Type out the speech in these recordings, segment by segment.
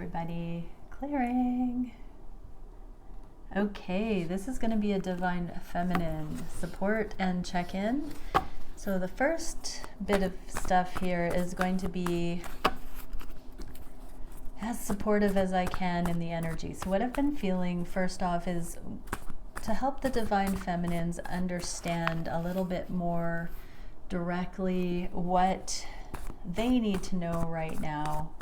everybody. Clearing. Okay, this is going to be a Divine Feminine support and check-in. So the first bit of stuff here is going to be as supportive as I can in the energy. So what I've been feeling first off is to help the Divine Feminines understand a little bit more directly what they need to know right now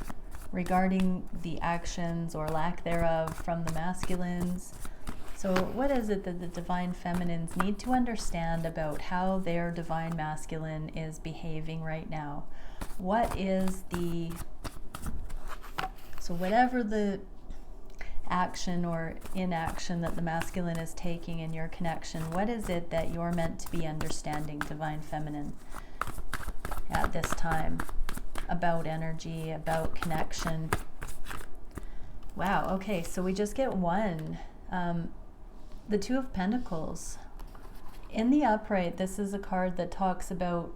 regarding the actions or lack thereof from the masculines. So what is it that the Divine Feminines need to understand about how their Divine Masculine is behaving right now? What is so whatever the action or inaction that the masculine is taking in your connection, what is it that you're meant to be understanding, Divine Feminine, at this time about energy, about connection? Wow, okay, so we just get one. The Two of Pentacles. In the upright, this is a card that talks about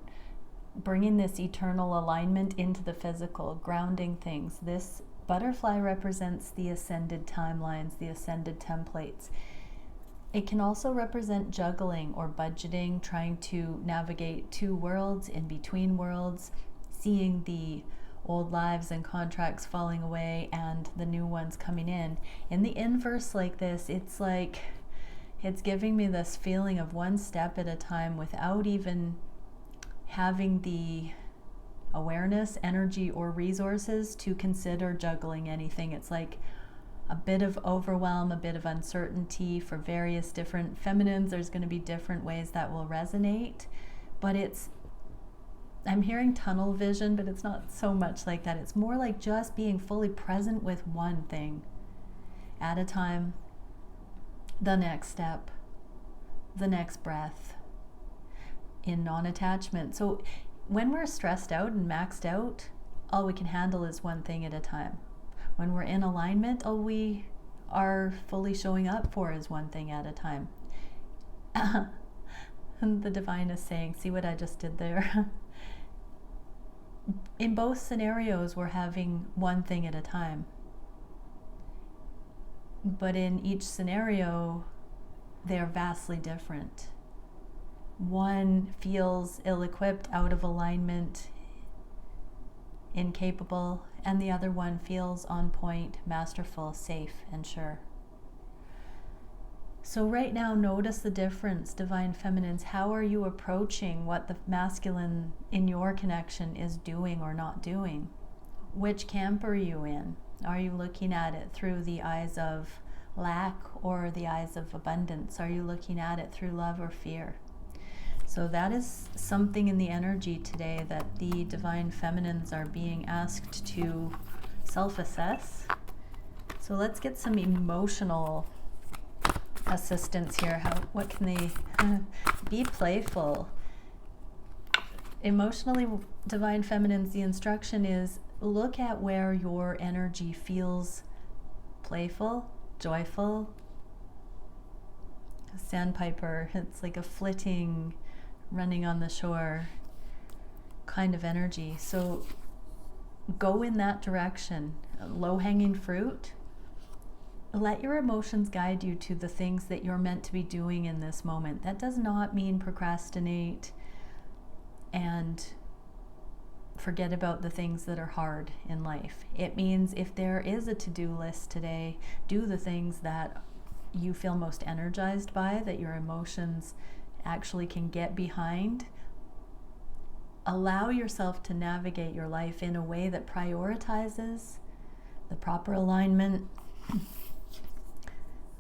bringing this eternal alignment into the physical, grounding things. This butterfly represents the ascended timelines, the ascended templates. It can also represent juggling or budgeting, trying to navigate two worlds, in between worlds, seeing the old lives and contracts falling away and the new ones coming in. In the inverse like this, it's like it's giving me this feeling of one step at a time without even having the awareness, energy, or resources to consider juggling anything. It's like a bit of overwhelm, a bit of uncertainty for various different feminines. There's going to be different ways that will resonate, but I'm hearing tunnel vision, but it's not so much like that. It's more like just being fully present with one thing at a time, the next step, the next breath, in non-attachment. So when we're stressed out and maxed out, all we can handle is one thing at a time. When we're in alignment, all we are fully showing up for is one thing at a time. And the divine is saying, see what I just did there? In both scenarios, we're having one thing at a time. But in each scenario, they're vastly different. One feels ill-equipped, out of alignment, incapable, and the other one feels on point, masterful, safe, and sure. So right now, notice the difference, Divine Feminines. How are you approaching what the masculine in your connection is doing or not doing? Which camp are you in? Are you looking at it through the eyes of lack or the eyes of abundance? Are you looking at it through love or fear? So that is something in the energy today that the Divine Feminines are being asked to self-assess. So let's get some emotional assistance here. What can they be playful? Emotionally, Divine Feminines, the instruction is look at where your energy feels playful, joyful. A sandpiper, it's like a flitting, running on the shore kind of energy. So go in that direction. Low-hanging fruit. Let your emotions guide you to the things that you're meant to be doing in this moment. That does not mean procrastinate and forget about the things that are hard in life. It means if there is a to-do list today, do the things that you feel most energized by, that your emotions actually can get behind. Allow yourself to navigate your life in a way that prioritizes the proper alignment,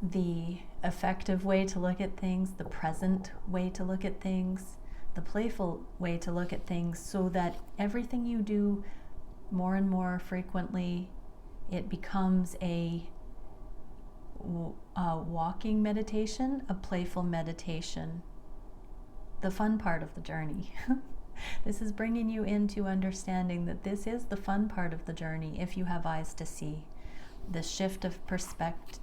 the effective way to look at things, the present way to look at things, the playful way to look at things, so that everything you do more and more frequently, it becomes a walking meditation, a playful meditation, the fun part of the journey. This is bringing you into understanding that this is the fun part of the journey if you have eyes to see. The shift of perspective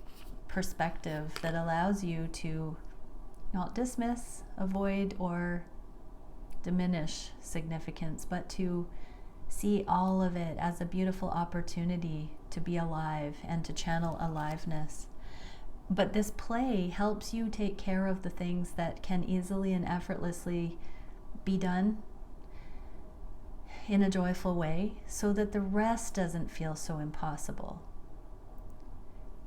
that allows you to not dismiss, avoid, or diminish significance, but to See all of it as a beautiful opportunity to be alive and to channel aliveness. But this play helps you take care of the things that can easily and effortlessly be done in a joyful way, so that the rest doesn't feel so impossible.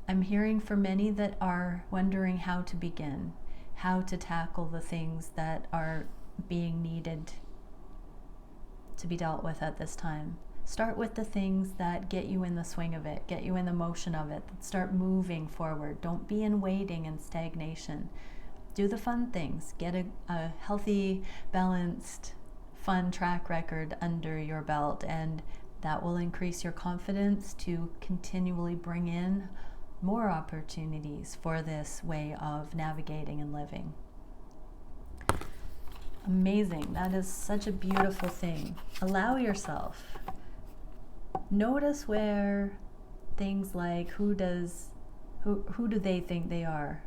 I'm hearing for many that are wondering how to begin, how to tackle the things that are being needed to be dealt with at this time. Start with the things that get you in the swing of it, get you in the motion of it. Start moving forward. Don't be in waiting and stagnation. Do the fun things. Get a healthy, balanced, fun track record under your belt, and that will increase your confidence to continually bring in more opportunities for this way of navigating and living. Amazing. That is such a beautiful thing. Allow yourself. Notice where things like who do they think they are?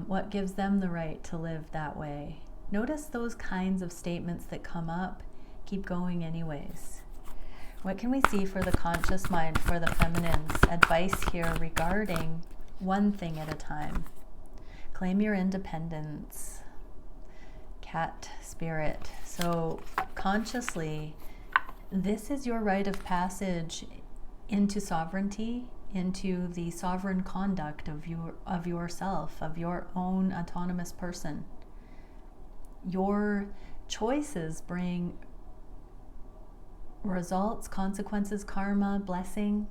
What gives them the right to live that way? Notice those kinds of statements that come up. Keep going anyways. What can we see for the conscious mind, for the feminine's advice here regarding one thing at a time? Claim your independence. Cat spirit. So consciously, this is your rite of passage into sovereignty, into the sovereign conduct of yourself, of your own autonomous person. Your choices bring results, consequences, karma, blessing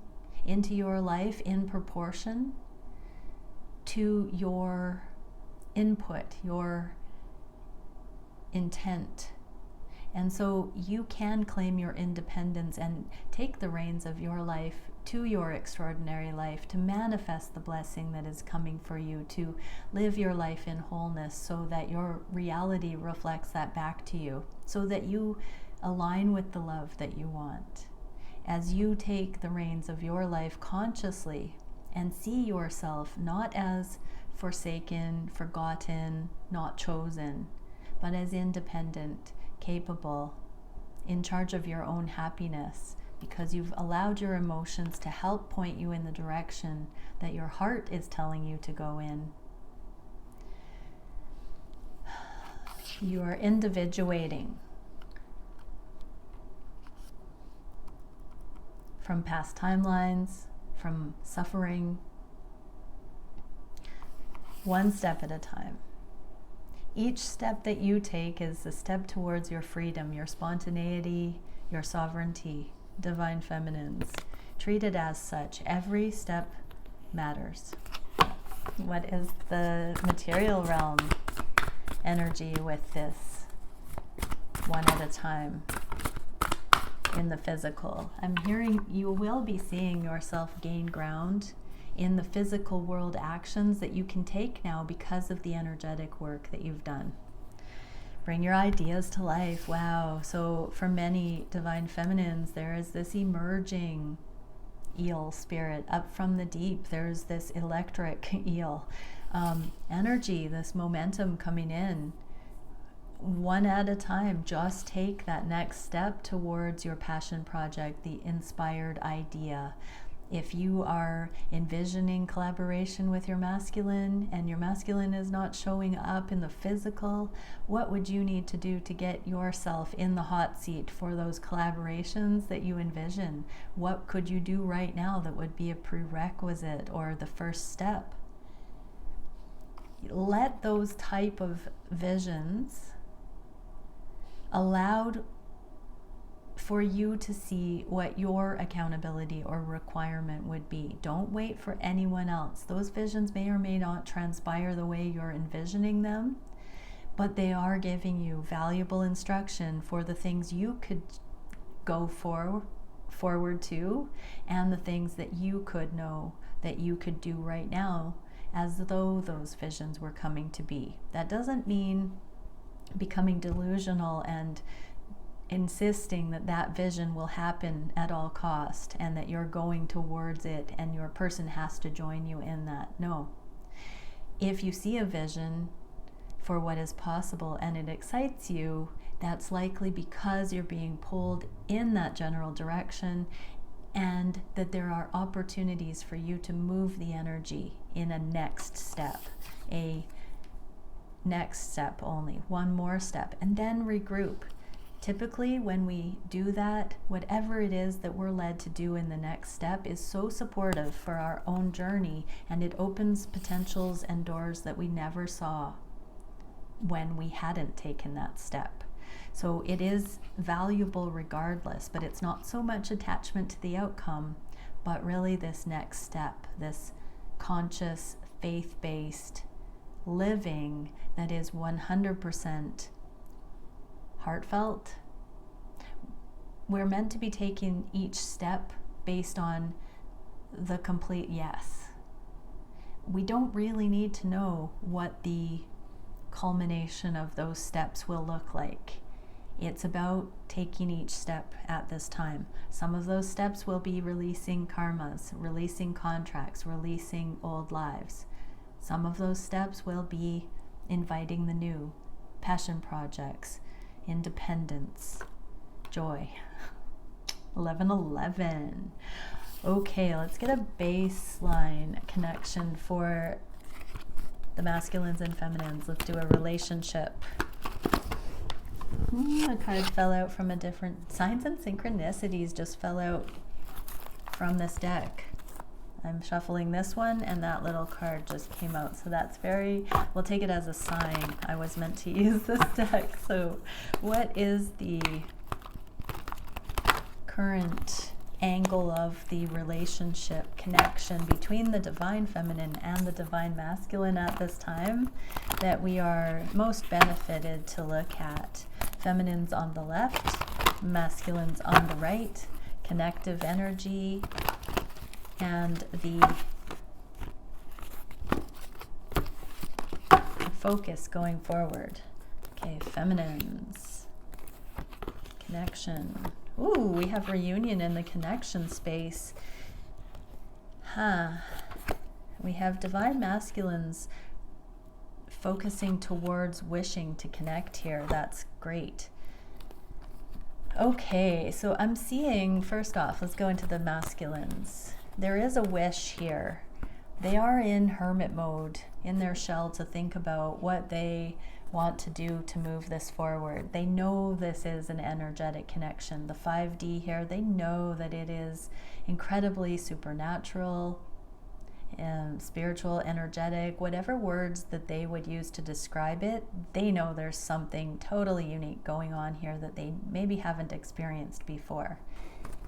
into your life in proportion to your input, your intent. And so you can claim your independence and take the reins of your life to your extraordinary life, to manifest the blessing that is coming for you, to live your life in wholeness so that your reality reflects that back to you, so that you align with the love that you want. As you take the reins of your life consciously and see yourself not as forsaken, forgotten, not chosen, but as independent, capable, in charge of your own happiness, because you've allowed your emotions to help point you in the direction that your heart is telling you to go in. You are individuating from past timelines, from suffering, one step at a time. Each step that you take is a step towards your freedom, your spontaneity, your sovereignty. Divine feminines, treat it as such. Every step matters. What is the material realm energy with this? One at a time in the physical. I'm hearing you will be seeing yourself gain ground in the physical world actions that you can take now because of the energetic work that you've done. Bring your ideas to life. Wow. So for many divine feminines, there is this emerging eel spirit up from the deep. There's this electric eel energy, this momentum coming in. One at a time, just take that next step towards your passion project, the inspired idea. If you are envisioning collaboration with your masculine and your masculine is not showing up in the physical, what would you need to do to get yourself in the hot seat for those collaborations that you envision? What could you do right now that would be a prerequisite or the first step? Let those type of visions allowed for you to see what your accountability or requirement would be. Don't wait for anyone else. Those visions may or may not transpire the way you're envisioning them, but they are giving you valuable instruction for the things you could go forward to, and the things that you could know that you could do right now as though those visions were coming to be. That doesn't mean becoming delusional and insisting that that vision will happen at all cost and that you're going towards it and your person has to join you in that. No. If you see a vision for what is possible and it excites you, That's likely because you're being pulled in that general direction, and that there are opportunities for you to move the energy in a next step, only one more step, and then regroup. Typically, when we do that, whatever it is that we're led to do in the next step is so supportive for our own journey, and it opens potentials and doors that we never saw when we hadn't taken that step. So it is valuable regardless, but it's not so much attachment to the outcome, but really this next step, this conscious, faith-based living that is 100% heartfelt. We're meant to be taking each step based on the complete yes. We don't really need to know what the culmination of those steps will look like. It's about taking each step at this time. Some of those steps will be releasing karmas, releasing contracts, releasing old lives. Some of those steps will be inviting the new, passion projects, independence, joy. 1111. Okay, let's get a baseline connection for the masculines and feminines. Let's do a relationship. A card fell out from a different... Signs and synchronicities just fell out from this deck. I'm shuffling this one, and that little card just came out. So that's very... We'll take it as a sign. I was meant to use this deck. So what is the current angle of the relationship connection between the divine feminine and the divine masculine at this time that we are most benefited to look at? Feminines on the left, masculines on the right, connective energy, and the focus going forward. Okay, feminines, connection. Ooh, we have reunion in the connection space. We have divine masculines focusing towards wishing to connect here. That's great. Okay, so I'm seeing, first off, let's go into the masculines. There is a wish here. They are in hermit mode, in their shell, to think about what they want to do to move this forward. They know this is an energetic connection. The 5D here, they know that it is incredibly supernatural, spiritual, energetic, whatever words that they would use to describe it. They know there's something totally unique going on here that they maybe haven't experienced before.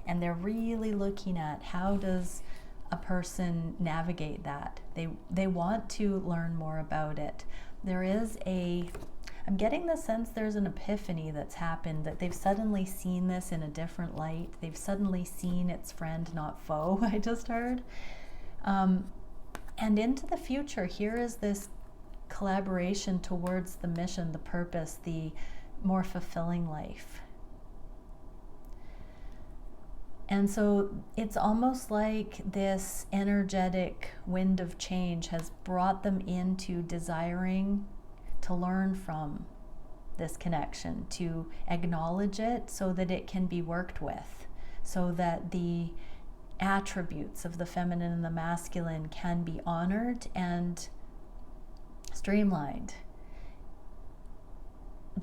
And they're really looking at how does a person navigate that. They want to learn more about it. There is I'm getting the sense there's an epiphany that's happened, that they've suddenly seen this in a different light. They've suddenly seen its friend, not foe, I just heard. And into the future, here is this collaboration towards the mission, the purpose, the more fulfilling life. And so it's almost like this energetic wind of change has brought them into desiring to learn from this connection, to acknowledge it so that it can be worked with, so that the attributes of the feminine and the masculine can be honored and streamlined.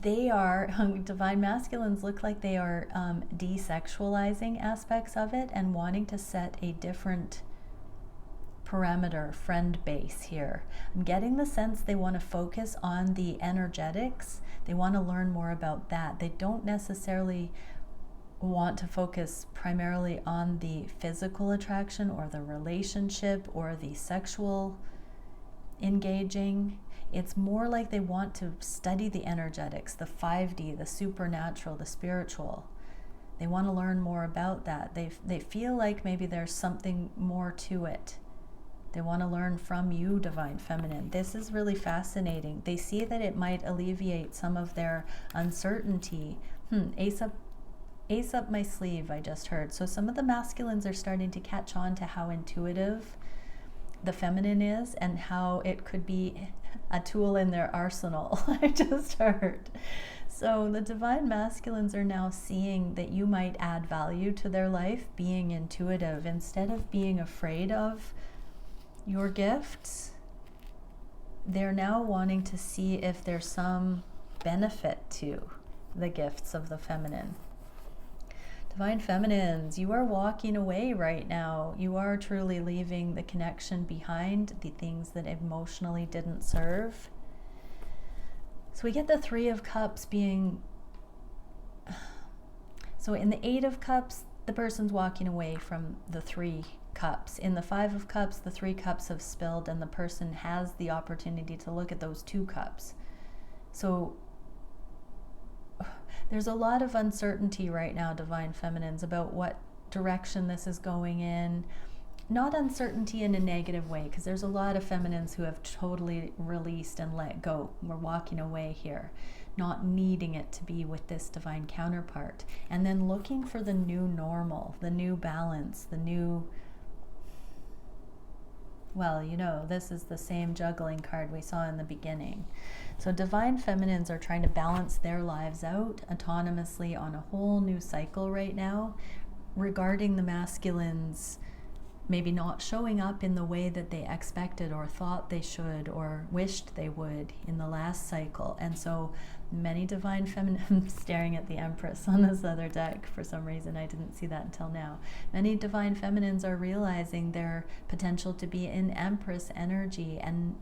They are, divine masculines look like they are desexualizing aspects of it and wanting to set a different parameter, friend base here. I'm getting the sense they want to focus on the energetics. They want to learn more about that. They don't necessarily want to focus primarily on the physical attraction or the relationship or the sexual engaging. It's more like they want to study the energetics, the 5D, the supernatural, the spiritual. They want to learn more about that. They feel like maybe there's something more to it. They want to learn from you, divine feminine. This is really fascinating. They see that it might alleviate some of their uncertainty. Ace up my sleeve, I just heard. So some of the masculines are starting to catch on to how intuitive the feminine is and how it could be a tool in their arsenal. I just heard. So the divine masculines are now seeing that you might add value to their life, being intuitive instead of being afraid of your gifts. They're now wanting to see if there's some benefit to the gifts of the feminine. Divine feminines, you are walking away right now. You are truly leaving the connection behind, the things that emotionally didn't serve. So we get the Three of Cups being, so in the Eight of Cups, the person's walking away from the Three Cups. In the Five of Cups, the Three Cups have spilled and the person has the opportunity to look at those Two Cups. So there's a lot of uncertainty right now, divine feminines, about what direction this is going in. Not uncertainty in a negative way, because there's a lot of feminines who have totally released and let go. We're walking away here, not needing it to be with this divine counterpart. And then looking for the new normal, the new balance, the new, well, you know, this is the same juggling card we saw in the beginning. So divine feminines are trying to balance their lives out autonomously on a whole new cycle right now, regarding the masculines maybe not showing up in the way that they expected or thought they should or wished they would in the last cycle. And so many divine feminine, I'm staring at the Empress on this other deck for some reason, I didn't see that until now. Many divine feminines are realizing their potential to be in Empress energy and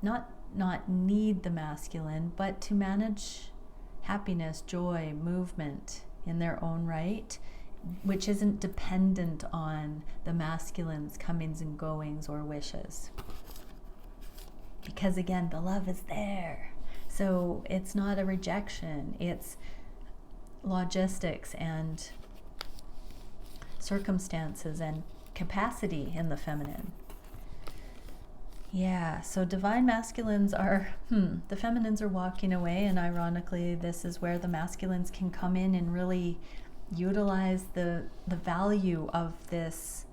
not need the masculine, but to manage happiness, joy, movement in their own right, which isn't dependent on the masculine's comings and goings or wishes. Because again, the love is there. So it's not a rejection, it's logistics and circumstances and capacity in the feminine. Yeah, so divine masculines are, the feminines are walking away, and ironically, this is where the masculines can come in and really utilize the value of this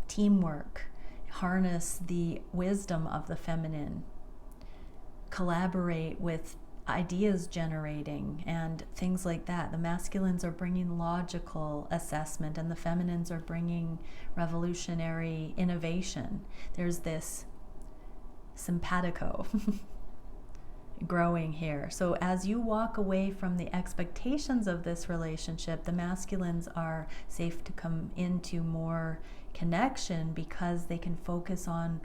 teamwork, harness the wisdom of the feminine, collaborate with ideas generating and things like that. The masculines are bringing logical assessment and the feminines are bringing revolutionary innovation. There's this simpatico growing here. So as you walk away from the expectations of this relationship, the masculines are safe to come into more connection because they can focus on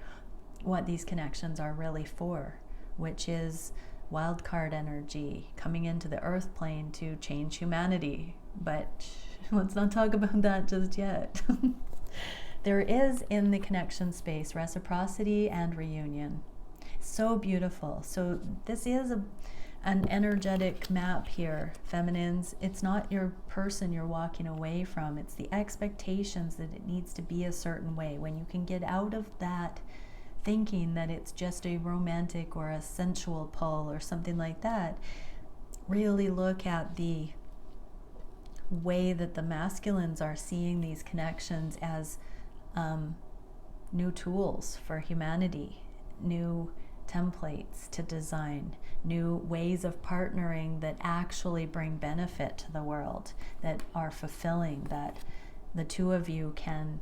what these connections are really for, which is wildcard energy coming into the earth plane to change humanity. But let's not talk about that just yet. There is in the connection space reciprocity and reunion. So beautiful. So this is an energetic map here, feminines. It's not your person you're walking away from. It's the expectations that it needs to be a certain way. When you can get out of that thinking that it's just a romantic or a sensual pull or something like that, really look at the way that the masculines are seeing these connections as new tools for humanity, new templates to design, new ways of partnering that actually bring benefit to the world, that are fulfilling, that the two of you can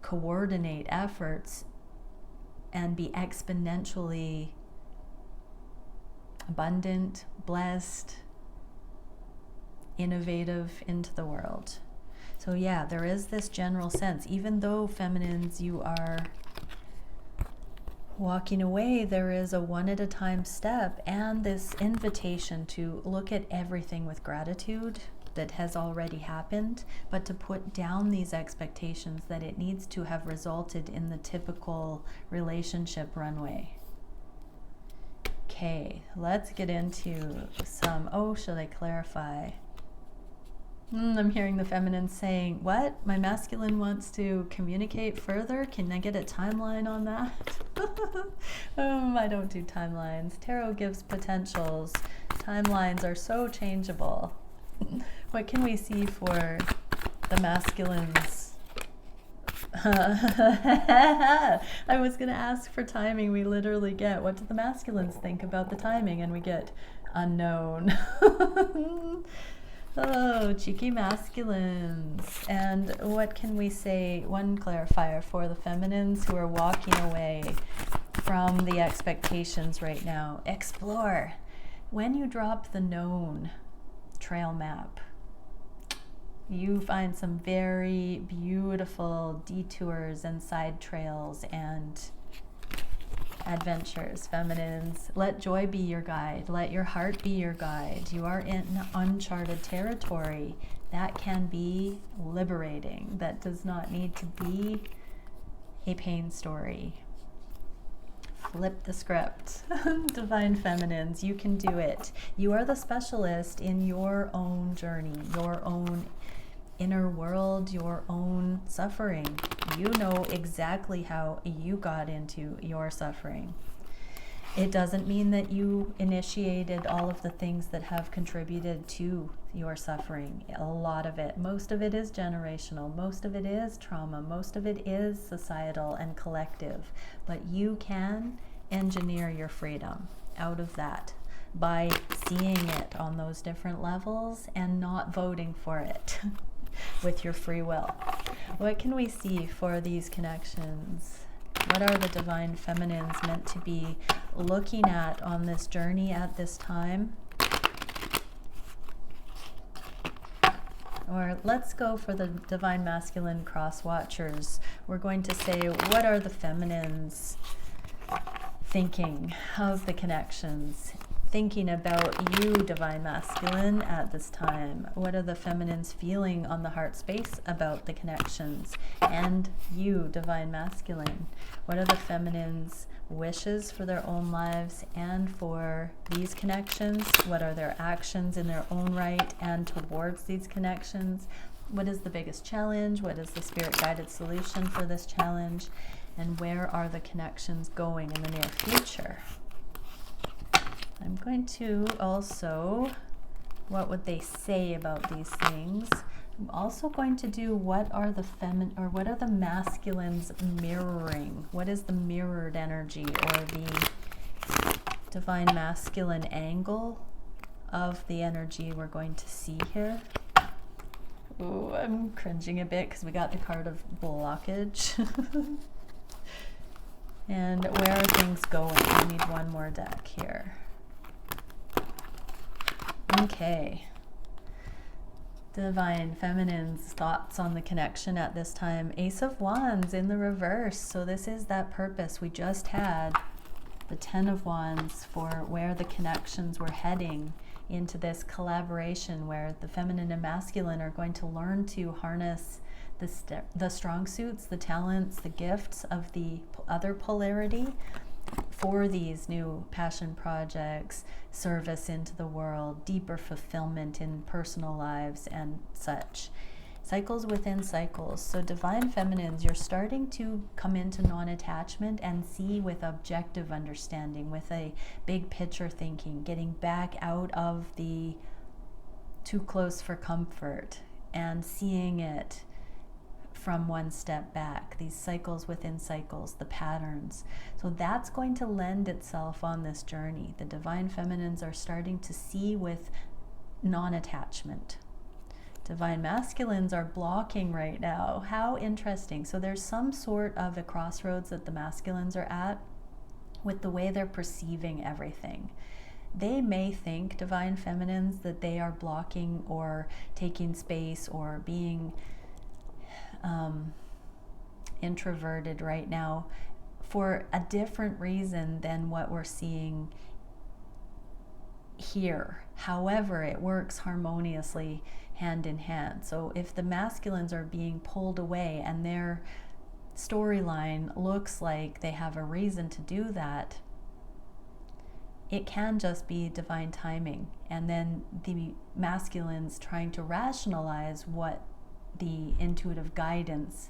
coordinate efforts and be exponentially abundant, blessed, innovative into the world. So yeah, there is this general sense, even though feminines, you are walking away, there is a one at a time step and this invitation to look at everything with gratitude that has already happened, but to put down these expectations that it needs to have resulted in the typical relationship runway. Okay, let's get into some, should I clarify? I'm hearing the feminine saying, what? My masculine wants to communicate further? Can I get a timeline on that? I don't do timelines. Tarot gives potentials. Timelines are so changeable. What can we see for the masculines I was going to ask for timing. We literally get, what do the masculines think about the timing? And we get unknown. Oh, cheeky masculines. And what can we say? One clarifier for the feminines who are walking away from the expectations right now. Explore. When you drop the known trail map, you find some very beautiful detours and side trails and adventures, feminines. Let joy be your guide. Let your heart be your guide. You are in uncharted territory. That can be liberating. That does not need to be a pain story. Flip the script. Divine feminines, you can do it. You are the specialist in your own journey, your own inner world, your own suffering. You know exactly how you got into your suffering. It doesn't mean that you initiated all of the things that have contributed to your suffering. A lot of it, most of it is generational, most of it is trauma, most of it is societal and collective. But you can engineer your freedom out of that by seeing it on those different levels and not voting for it. With your free will. What can we see for these connections? What are the divine feminines meant to be looking at on this journey at this time? Or let's go for the divine masculine cross watchers. We're going to say, what are the feminines thinking of the connections? Thinking about you, divine masculine, at this time. What are the feminines feeling on the heart space about the connections? And you, divine masculine. What are the feminines' wishes for their own lives and for these connections? What are their actions in their own right and towards these connections? What is the biggest challenge? What is the spirit-guided solution for this challenge? And where are the connections going in the near future? I'm going to also, what would they say about these things? I'm also going to do what are the masculines mirroring? What is the mirrored energy or the divine masculine angle of the energy we're going to see here? Ooh, I'm cringing a bit because we got the card of blockage. And where are things going? I need one more deck here. Okay. Divine feminine's thoughts on the connection at this time. Ace of Wands in the reverse. So this is that purpose. We just had the 10 of Wands for where the connections were heading into this collaboration where the feminine and masculine are going to learn to harness the strong suits, the talents, the gifts of the other polarity for these new passion projects, service into the world, deeper fulfillment in personal lives and such. Cycles within cycles. So divine feminines, you're starting to come into non-attachment and see with objective understanding, with a big picture thinking, getting back out of the too close for comfort and seeing it from one step back, these cycles within cycles, the patterns. So that's going to lend itself on this journey. The divine feminines are starting to see with non-attachment. Divine masculines are blocking right now. How interesting. So there's some sort of a crossroads that the masculines are at with the way they're perceiving everything. They may think, divine feminines, that they are blocking or taking space or being introverted right now for a different reason than what we're seeing here. However, it works harmoniously hand in hand. So if the masculines are being pulled away and their storyline looks like they have a reason to do that, it can just be divine timing. And then the masculines trying to rationalize what the intuitive guidance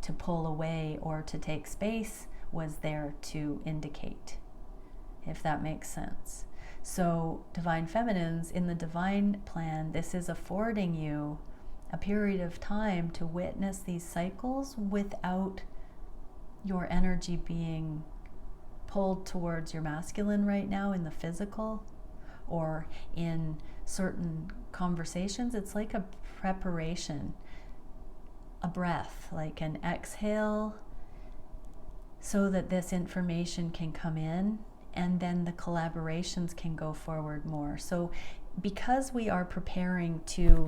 to pull away or to take space was there to indicate, if that makes sense. So divine feminines, in the divine plan, this is affording you a period of time to witness these cycles without your energy being pulled towards your masculine right now in the physical or in certain conversations. It's like a preparation, a breath, like an exhale, so that this information can come in and then the collaborations can go forward more. So because we are preparing to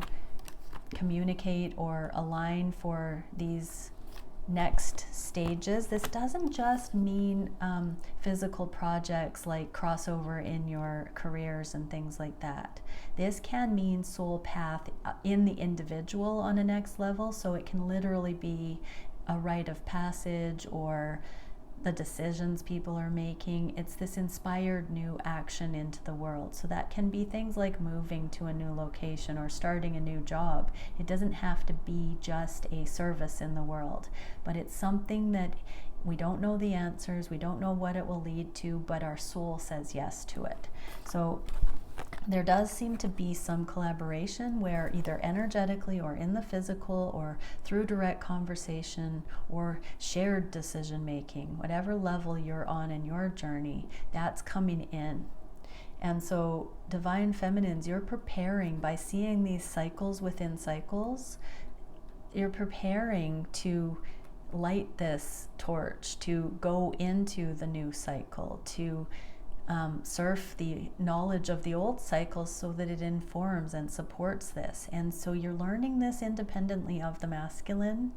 communicate or align for these next stages, this doesn't just mean physical projects like crossover in your careers and things like that. This can mean soul path in the individual on a next level, so it can literally be a rite of passage or the decisions people are making. It's this inspired new action into the world. So that can be things like moving to a new location or starting a new job. It doesn't have to be just a service in the world, but it's something that we don't know the answers, we don't know what it will lead to, but our soul says yes to it. So there does seem to be some collaboration where either energetically or in the physical or through direct conversation or shared decision making, whatever level you're on in your journey, that's coming in. And so divine feminines, you're preparing by seeing these cycles within cycles, you're preparing to light this torch, to go into the new cycle, to surf the knowledge of the old cycles so that it informs and supports this. And so you're learning this independently of the masculine.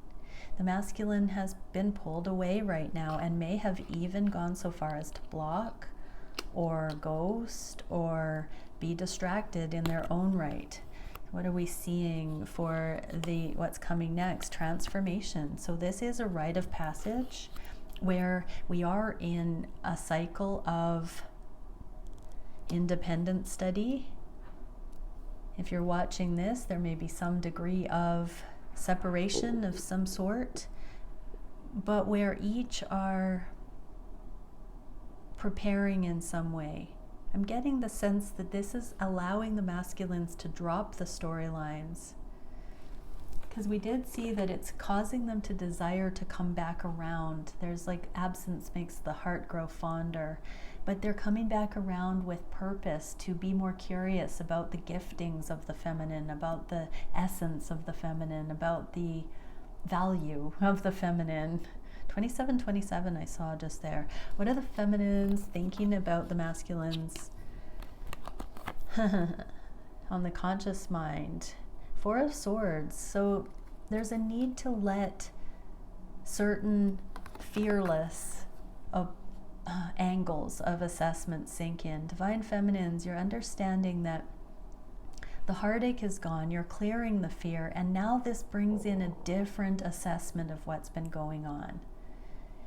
The masculine has been pulled away right now and may have even gone so far as to block or ghost or be distracted in their own right. What are we seeing for what's coming next? Transformation. So this is a rite of passage where we are in a cycle of independent study. If you're watching this, there may be some degree of separation of some sort, but where each are preparing in some way. I'm getting the sense that this is allowing the masculines to drop the storylines, because we did see that it's causing them to desire to come back around. There's like absence makes the heart grow fonder, but they're coming back around with purpose to be more curious about the giftings of the feminine, about the essence of the feminine, about the value of the feminine. 2727 I saw just there. What are the feminines thinking about the masculines on the conscious mind? Four of Swords. So there's a need to let certain fearless angles of assessment sink in. Divine feminines, you're understanding that the heartache is gone, you're clearing the fear, and now this brings in a different assessment of what's been going on.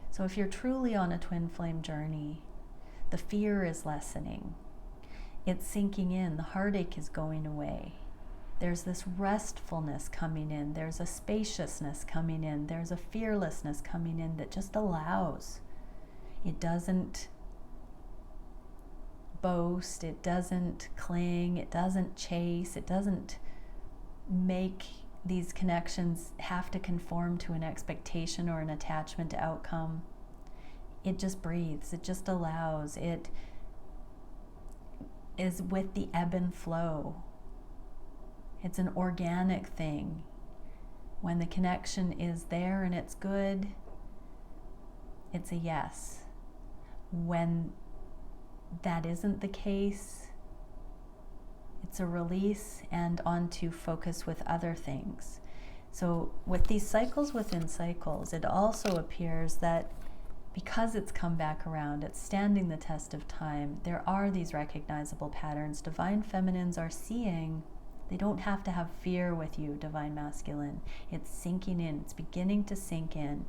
So if you're truly on a twin flame journey, the fear is lessening. It's sinking in, the heartache is going away. There's this restfulness coming in, there's a spaciousness coming in, there's a fearlessness coming in that just allows. It doesn't boast, it doesn't cling, it doesn't chase, it doesn't make these connections have to conform to an expectation or an attachment to outcome. It just breathes, it just allows, it is with the ebb and flow. It's an organic thing. When the connection is there and it's good, it's a yes. When that isn't the case, it's a release and on to focus with other things. So with these cycles within cycles, it also appears that because it's come back around, it's standing the test of time, there are these recognizable patterns. Divine feminines are seeing, they don't have to have fear with you, divine masculine. It's sinking in, it's beginning to sink in,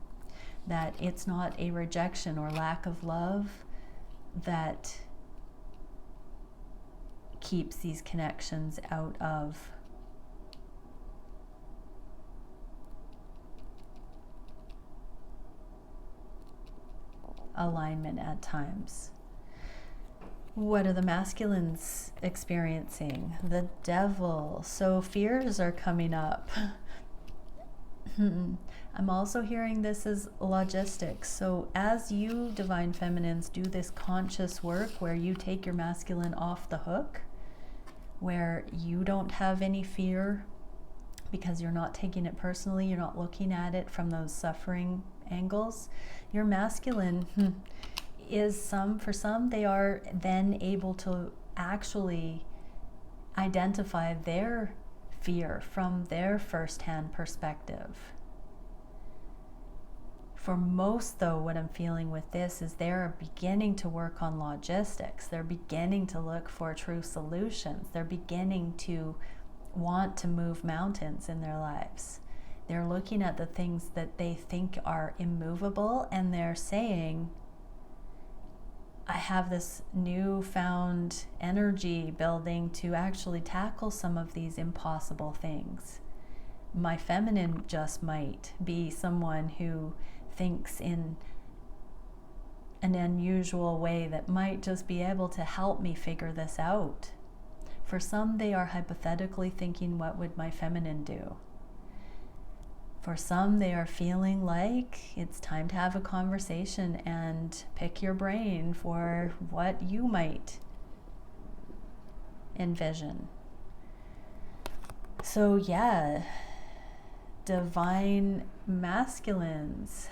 that it's not a rejection or lack of love that keeps these connections out of alignment at times. What are the masculines experiencing? The devil. So fears are coming up. I'm also hearing this as logistics. So as you divine feminines do this conscious work where you take your masculine off the hook, where you don't have any fear because you're not taking it personally, you're not looking at it from those suffering angles, your masculine is for some, they are then able to actually identify their fear from their first-hand perspective. For most, though, what I'm feeling with this is they're beginning to work on logistics. They're beginning to look for true solutions. They're beginning to want to move mountains in their lives. They're looking at the things that they think are immovable, and they're saying, I have this newfound energy building to actually tackle some of these impossible things. My feminine just might be someone who thinks in an unusual way that might just be able to help me figure this out. For some, they are hypothetically thinking, what would my feminine do? For some, they are feeling like it's time to have a conversation and pick your brain for what you might envision. So yeah, divine masculines.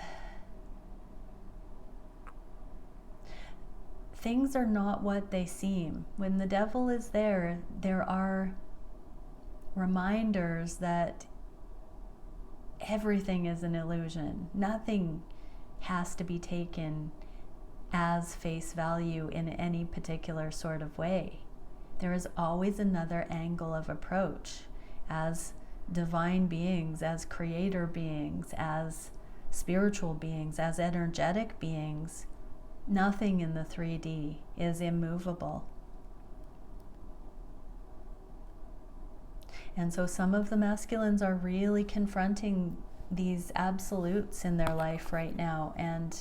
Things are not what they seem. When the devil is there, there are reminders that everything is an illusion. Nothing has to be taken as face value in any particular sort of way. There is always another angle of approach. As divine beings, as creator beings, as spiritual beings, as energetic beings, nothing in the 3D is immovable. And so some of the masculines are really confronting these absolutes in their life right now and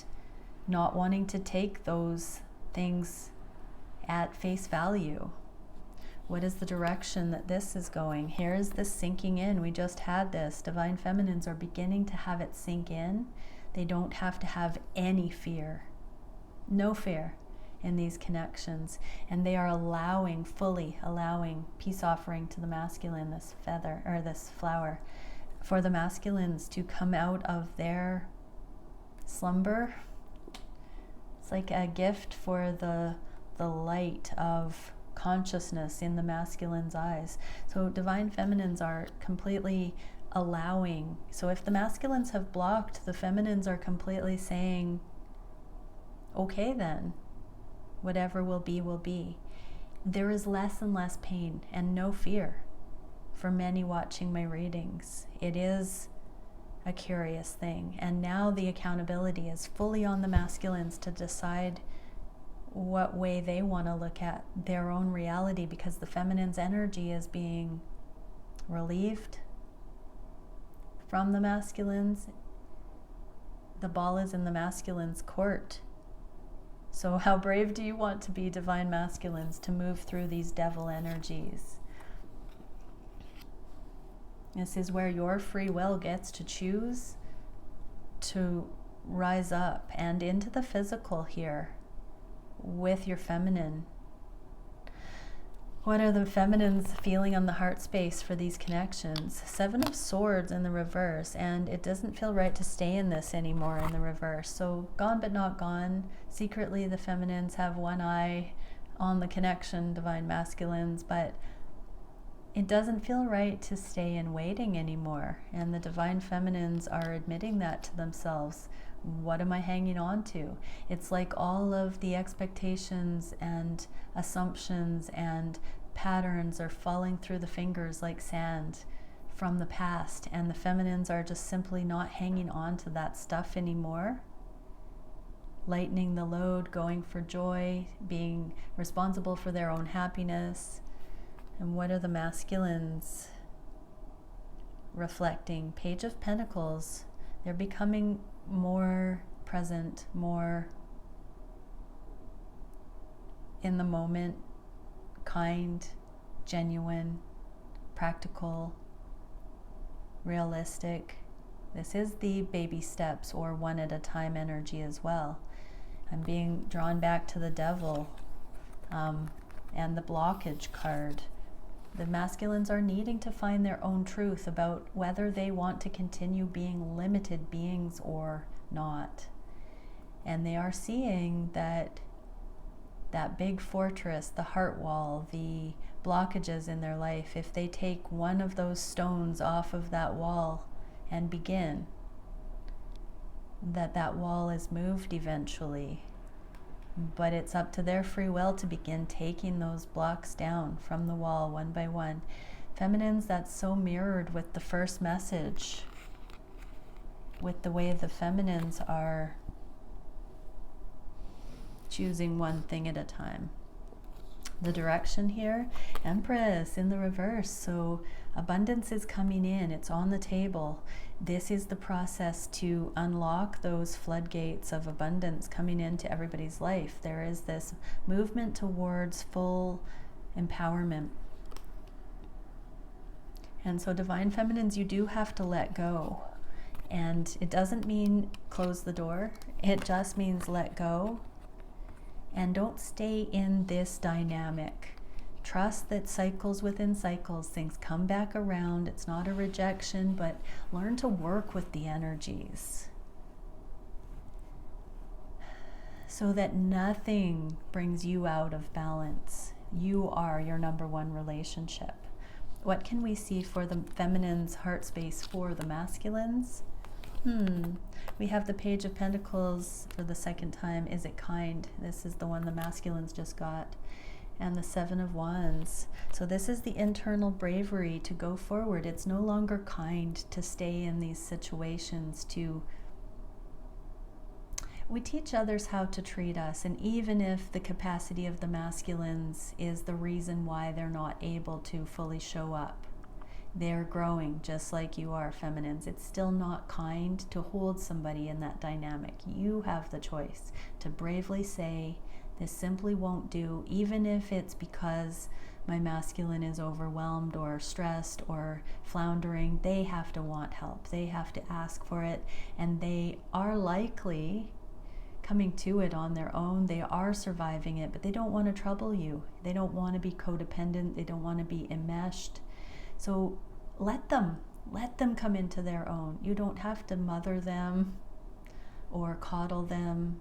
not wanting to take those things at face value. What is the direction that this is going? Here is this sinking in. We just had this. Divine feminines are beginning to have it sink in. They don't have to have any fear. No fear in these connections. And they are fully allowing peace offering to the masculine, this feather, or this flower, for the masculines to come out of their slumber. It's like a gift for the light of consciousness in the masculine's eyes. So divine feminines are completely allowing. So if the masculines have blocked, the feminines are completely saying, okay then, whatever will be, will be. There is less and less pain and no fear for many watching my readings. It is a curious thing. And now the accountability is fully on the masculines to decide what way they want to look at their own reality, because the feminine's energy is being relieved from the masculines. The ball is in the masculine's court. So how brave do you want to be, divine masculines, to move through these devil energies? This is where your free will gets to choose to rise up and into the physical here with your feminine. What are the feminines feeling on the heart space for these connections? 7 of Swords in the reverse, and it doesn't feel right to stay in this anymore in the reverse. So gone but not gone. Secretly, the feminines have one eye on the connection, divine masculines, but it doesn't feel right to stay in waiting anymore. And the divine feminines are admitting that to themselves. What am I hanging on to? It's like all of the expectations and assumptions and patterns are falling through the fingers like sand from the past, and the feminines are just simply not hanging on to that stuff anymore. Lightening the load, going for joy, being responsible for their own happiness. And what are the masculines reflecting? Page of Pentacles. They're becoming more present, more in the moment, kind, genuine, practical, realistic. This is the baby steps or one at a time energy as well. I'm being drawn back to the devil and the blockage card. The masculines are needing to find their own truth about whether they want to continue being limited beings or not. And they are seeing that big fortress, the heart wall, the blockages in their life, if they take one of those stones off of that wall and begin, that wall is moved eventually. But it's up to their free will to begin taking those blocks down from the wall one by one. Feminines, that's so mirrored with the first message, with the way the feminines are choosing one thing at a time. The direction here, Empress in the reverse. So abundance is coming in. It's on the table. This is the process to unlock those floodgates of abundance coming into everybody's life. There is this movement towards full empowerment. And so divine feminines, you do have to let go. And it doesn't mean close the door. It just means let go. And don't stay in this dynamic. Trust that cycles within cycles, things come back around. It's not a rejection, but learn to work with the energies so that nothing brings you out of balance. You are your number one relationship. What can we see for the feminine's heart space for the masculines? We have the Page of Pentacles for the second time. Is it kind? This is the one the masculines just got. And the Seven of Wands. So this is the internal bravery to go forward. It's no longer kind to stay in these situations. We teach others how to treat us, and even if the capacity of the masculines is the reason why they're not able to fully show up, they're growing just like you are, feminines. It's still not kind to hold somebody in that dynamic. You have the choice to bravely say, this simply won't do, even if it's because my masculine is overwhelmed or stressed or floundering. They have to want help. They have to ask for it, and they are likely coming to it on their own. They are surviving it, but they don't want to trouble you. They don't want to be codependent. They don't want to be enmeshed. So let them come into their own. You don't have to mother them or coddle them.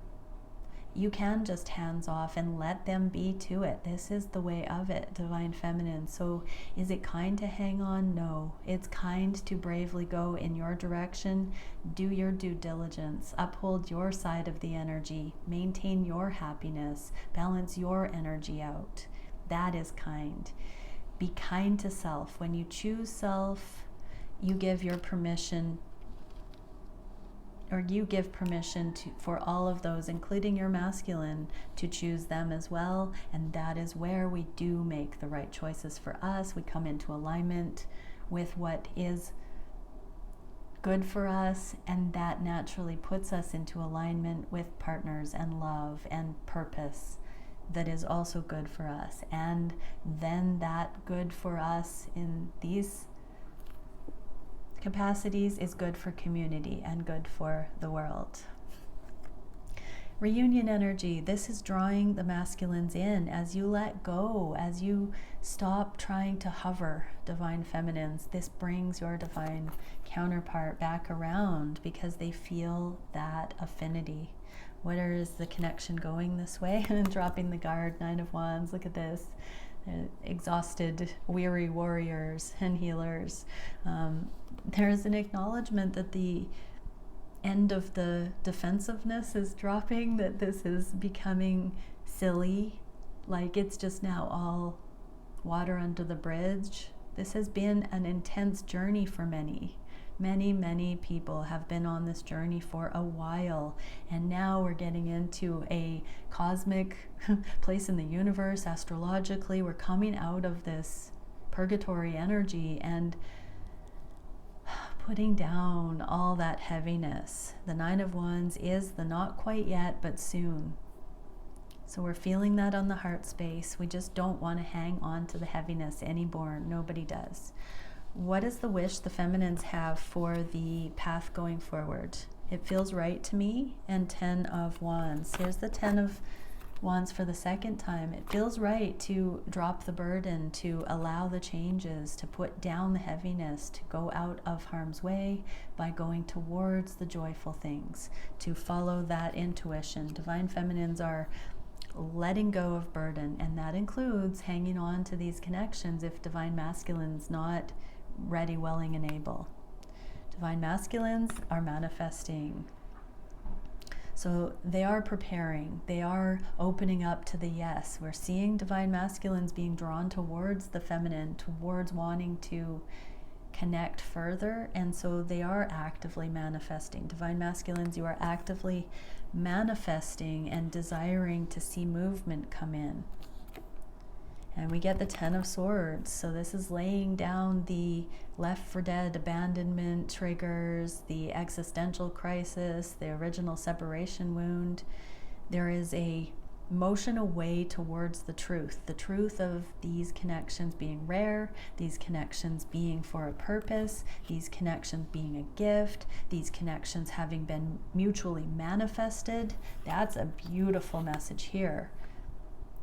You can just hands off and let them be to it. This is the way of it, divine feminine. So is it kind to hang on? No. It's kind to bravely go in your direction. Do your due diligence. Uphold your side of the energy. Maintain your happiness. Balance your energy out. That is kind. Be kind to self. When you choose self, you give your permission, or you give permission for all of those, including your masculine, to choose them as well. And that is where we do make the right choices for us. We come into alignment with what is good for us, and that naturally puts us into alignment with partners and love and purpose that is also good for us. And then that good for us in these capacities is good for community and good for the world. Reunion energy. This is drawing the masculines in as you let go, as you stop trying to hover, divine feminines. This brings your divine counterpart back around because they feel that affinity. Where is the connection going this way? And dropping the guard, Nine of Wands. Look at this. Exhausted, weary warriors and healers. There's an acknowledgement that the end of the defensiveness is dropping, that this is becoming silly, like it's just now all water under the bridge. This has been an intense journey for many. Many people have been on this journey for a while, and now we're getting into a cosmic place in the universe. Astrologically, we're coming out of this purgatory energy and putting down all that heaviness. The Nine of Wands is the not quite yet, but soon. So we're feeling that on the heart space. We just don't want to hang on to the heaviness anymore. Nobody does. What is the wish the feminines have for the path going forward? It feels right to me. And 10 of Wands. Here's the 10 of Wands for the second time. It feels right to drop the burden, to allow the changes, to put down the heaviness, to go out of harm's way by going towards the joyful things, to follow that intuition. Divine feminines are letting go of burden, and that includes hanging on to these connections if divine masculine's not ready, willing, and able. Divine masculines are manifesting. So they are preparing, they are opening up to the yes. We're seeing divine masculines being drawn towards the feminine, towards wanting to connect further, and so they are actively manifesting. Divine masculines, you are actively manifesting and desiring to see movement come in. And we get the 10 of Swords. So this is laying down the Left 4 Dead abandonment triggers, the existential crisis, the original separation wound. There is a motion away towards the truth of these connections being rare, these connections being for a purpose, these connections being a gift, these connections having been mutually manifested. That's a beautiful message here.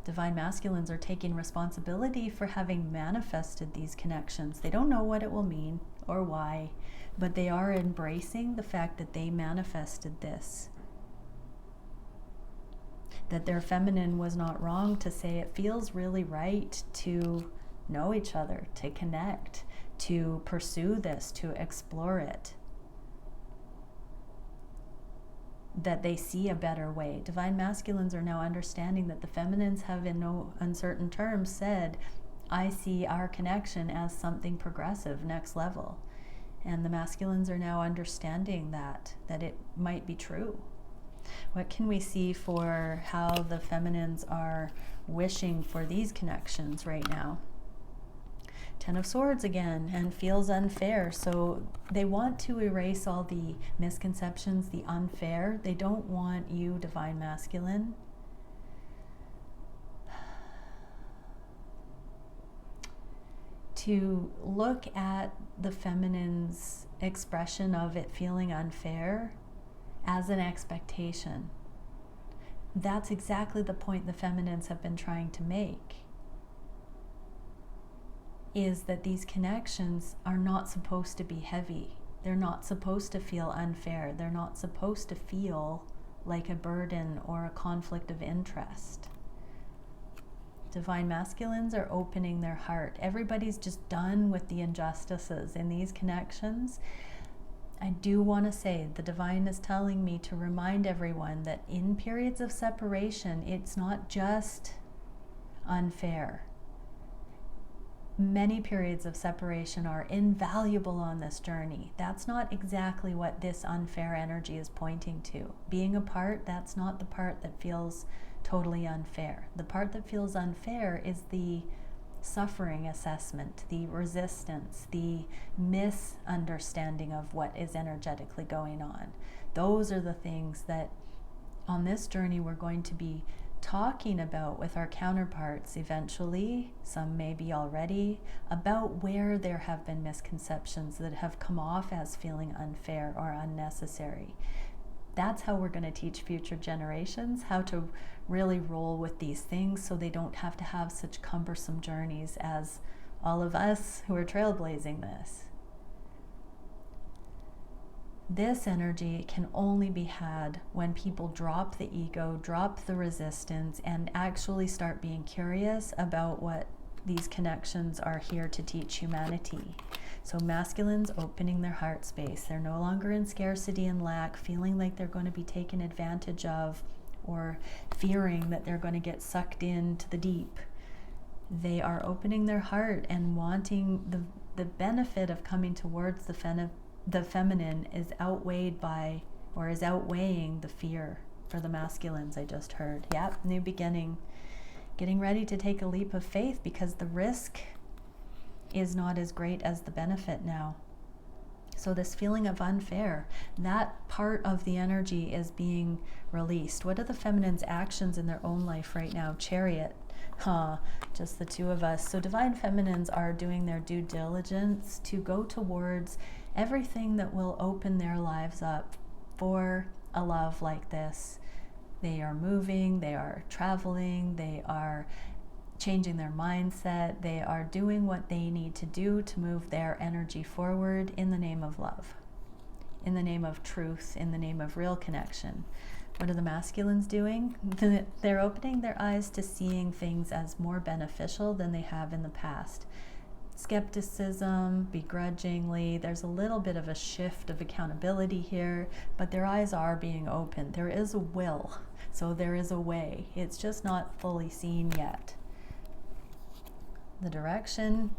Divine masculines are taking responsibility for having manifested these connections. They don't know what it will mean or why, but they are embracing the fact that they manifested this. That their feminine was not wrong to say it feels really right to know each other, to connect, to pursue this, to explore it. That they see a better way. Divine masculines are now understanding that the feminines have in no uncertain terms said, I see our connection as something progressive, next level. And the masculines are now understanding that it might be true. What can we see for how the feminines are wishing for these connections right now? 10 of Swords again, and feels unfair. So they want to erase all the misconceptions, the unfair. They don't want you, divine masculine, to look at the feminine's expression of it feeling unfair as an expectation. That's exactly the point the feminines have been trying to make. Is that these connections are not supposed to be heavy. They're not supposed to feel unfair. They're not supposed to feel like a burden or a conflict of interest. Divine masculines are opening their heart. Everybody's just done with the injustices in these connections. I do want to say the divine is telling me to remind everyone that in periods of separation, it's not just unfair. Many periods of separation are invaluable on this journey. That's not exactly what this unfair energy is pointing to. Being apart, that's not the part that feels totally unfair. The part that feels unfair is the suffering assessment, the resistance, the misunderstanding of what is energetically going on. Those are the things that on this journey we're going to be talking about with our counterparts eventually, some maybe already, about where there have been misconceptions that have come off as feeling unfair or unnecessary. That's how we're going to teach future generations how to really roll with these things so they don't have to have such cumbersome journeys as all of us who are trailblazing this. This energy can only be had when people drop the ego, drop the resistance, and actually start being curious about what these connections are here to teach humanity. So masculines opening their heart space. They're no longer in scarcity and lack, feeling like they're going to be taken advantage of or fearing that they're going to get sucked into the deep. They are opening their heart and wanting the benefit of coming towards the feminine is outweighed by, or is outweighing the fear for the masculines I just heard. Yep, new beginning. Getting ready to take a leap of faith because the risk is not as great as the benefit now. So this feeling of unfair, that part of the energy is being released. What are the feminine's actions in their own life right now? Chariot. Just the two of us. So divine feminines are doing their due diligence to go towards everything that will open their lives up for a love like this. They are moving, they are traveling, they are changing their mindset, they are doing what they need to do to move their energy forward in the name of love, in the name of truth, in the name of real connection. What are the masculines doing? They're opening their eyes to seeing things as more beneficial than they have in the past. Skepticism, begrudgingly, there's a little bit of a shift of accountability here, but their eyes are being opened. There is a will, so there is a way. It's just not fully seen yet. The direction,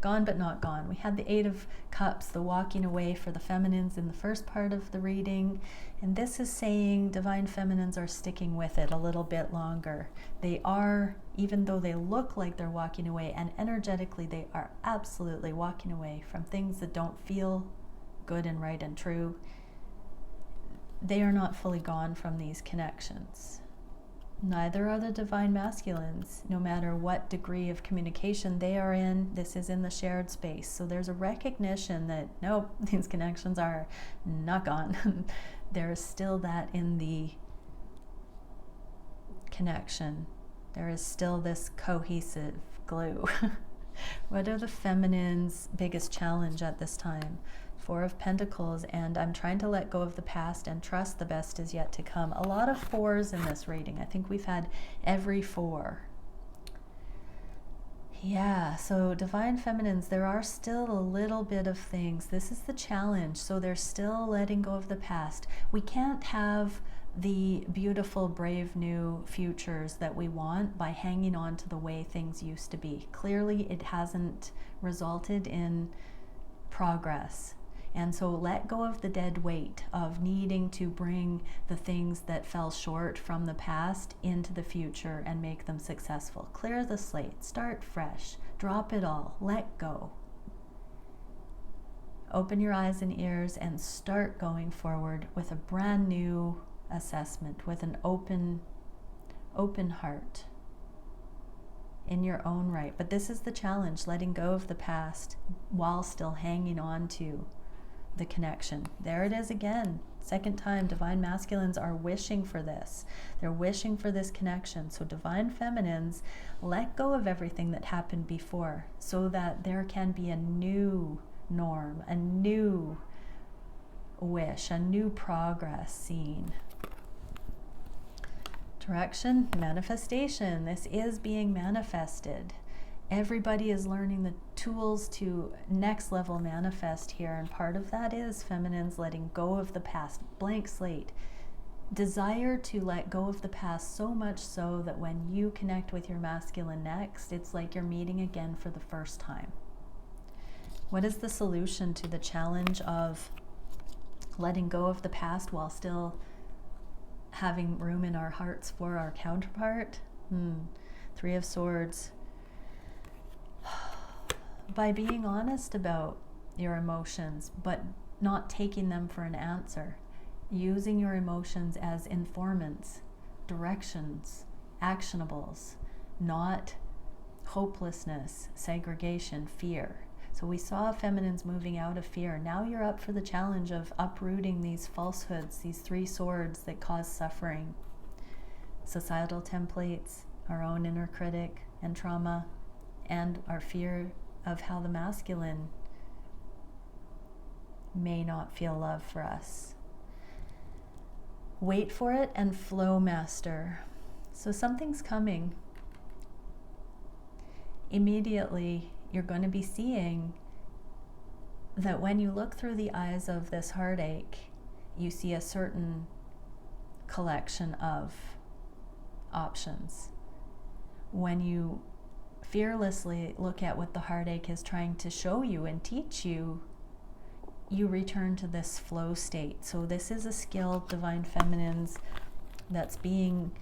gone but not gone. We had the Eight of Cups, the walking away for the feminines in the first part of the reading. And this is saying divine feminines are sticking with it a little bit longer. They are, even though they look like they're walking away, and energetically they are absolutely walking away from things that don't feel good and right and true. They are not fully gone from these connections. Neither are the divine masculines, no matter what degree of communication they are in. This is in the shared space. So there's a recognition that, nope, these connections are not gone. There is still that in the connection. There is still this cohesive glue. What are the feminine's biggest challenge at this time? Four of Pentacles, and I'm trying to let go of the past and trust the best is yet to come. A lot of fours in this reading. I think we've had every four. Yeah, so divine feminines, there are still a little bit of things. This is the challenge. So they're still letting go of the past. We can't have the beautiful, brave new futures that we want by hanging on to the way things used to be. Clearly, it hasn't resulted in progress. And so let go of the dead weight of needing to bring the things that fell short from the past into the future and make them successful. Clear the slate, start fresh, drop it all, let go. Open your eyes and ears and start going forward with a brand new assessment, with an open heart in your own right. But this is the challenge, letting go of the past while still hanging on to the connection. There it is again. Second time, divine masculines are wishing for this. They're wishing for this connection. So divine feminines, let go of everything that happened before so that there can be a new norm, a new wish, a new progress seen. Direction, manifestation. This is being manifested. Everybody is learning the tools to next level manifest here, and part of that is feminines letting go of the past, blank slate. Desire to let go of the past so much so that when you connect with your masculine next, it's like you're meeting again for the first time. What is the solution to the challenge of letting go of the past while still having room in our hearts for our counterpart? Three of Swords. By being honest about your emotions, but not taking them for an answer. Using your emotions as informants, directions, actionables, not hopelessness, segregation, fear. So we saw feminines moving out of fear. Now you're up for the challenge of uprooting these falsehoods, these three swords that cause suffering. Societal templates, our own inner critic and trauma, and our fear of how the masculine may not feel love for us. Wait for it and flow master. So something's coming. Immediately, you're going to be seeing that when you look through the eyes of this heartache, you see a certain collection of options. When you fearlessly look at what the heartache is trying to show you and teach you, you return to this flow state. So this is a skill, divine feminines, that's being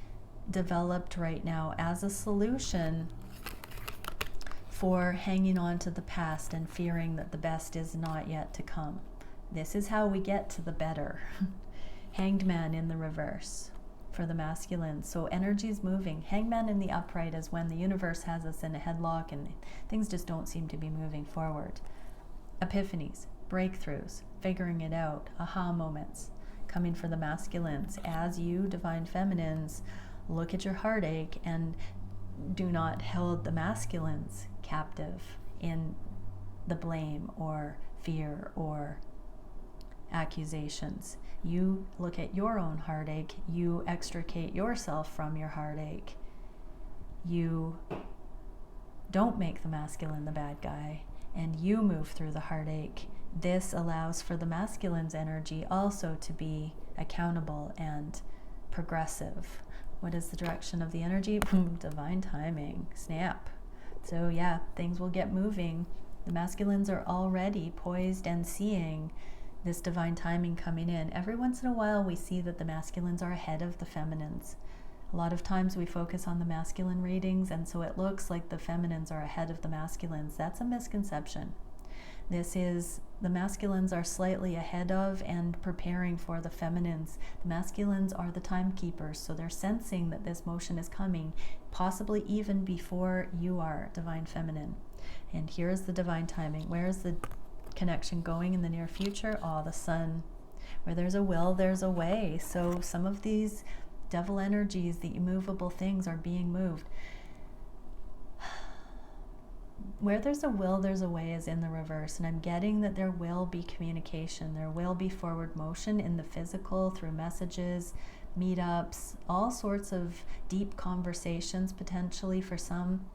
developed right now as a solution for hanging on to the past and fearing that the best is not yet to come. This is how we get to the better. Hanged Man in the reverse for the masculine. So energy's moving. Hanged Man in the upright is when the universe has us in a headlock and things just don't seem to be moving forward. Epiphanies, breakthroughs, figuring it out, aha moments coming for the masculines. As you, divine feminines, look at your heartache and do not hold the masculines captive in the blame or fear or accusations. You look at your own heartache, you extricate yourself from your heartache. You don't make the masculine the bad guy, and you move through the heartache. This allows for the masculine's energy also to be accountable and progressive. What is the direction of the energy? Divine timing. Snap. So yeah, things will get moving. The masculines are already poised and seeing this divine timing coming in. Every once in a while we see that the masculines are ahead of the feminines. A lot of times we focus on the masculine readings, and so it looks like the feminines are ahead of the masculines. That's a misconception. This is, the masculines are slightly ahead of and preparing for the feminines. The masculines are the timekeepers, so they're sensing that this motion is coming, possibly even before you are, divine feminine. And here is the divine timing. Where is the connection going in the near future? Oh, the sun. Where there's a will, there's a way. So some of these devil energies, the immovable things, are being moved. Where there's a will, there's a way is in the reverse, and I'm getting that there will be communication, there will be forward motion in the physical through messages, meetups, all sorts of deep conversations potentially for some.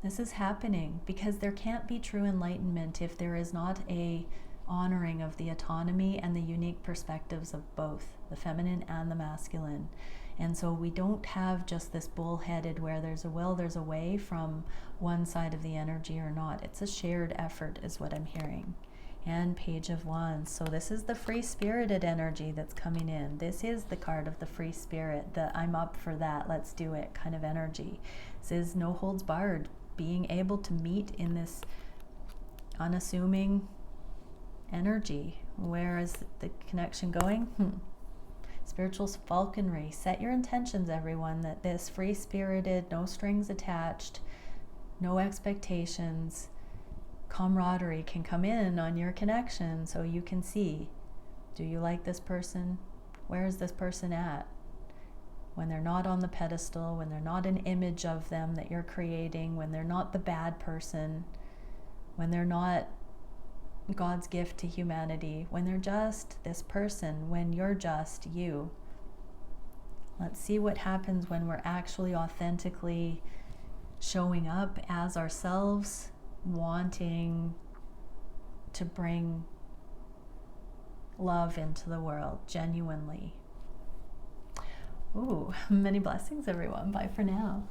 This is happening because there can't be true enlightenment if there is not a honoring of the autonomy and the unique perspectives of both the feminine and the masculine. And so we don't have just this bullheaded where there's a will, there's a way from one side of the energy or not. It's a shared effort is what I'm hearing. And Page of Wands. So this is the free-spirited energy that's coming in. This is the card of the free spirit, the I'm up for that, let's do it kind of energy. This is no holds barred, being able to meet in this unassuming energy. Where is the connection going? Spiritual falconry. Set your intentions, everyone, that this free-spirited, no strings attached, no expectations, camaraderie can come in on your connection so you can see, do you like this person? Where is this person at? When they're not on the pedestal, when they're not an image of them that you're creating, when they're not the bad person, when they're not God's gift to humanity, when they're just this person, when you're just you. Let's see what happens when we're actually authentically showing up as ourselves, wanting to bring love into the world genuinely. Ooh, many blessings, everyone. Bye for now.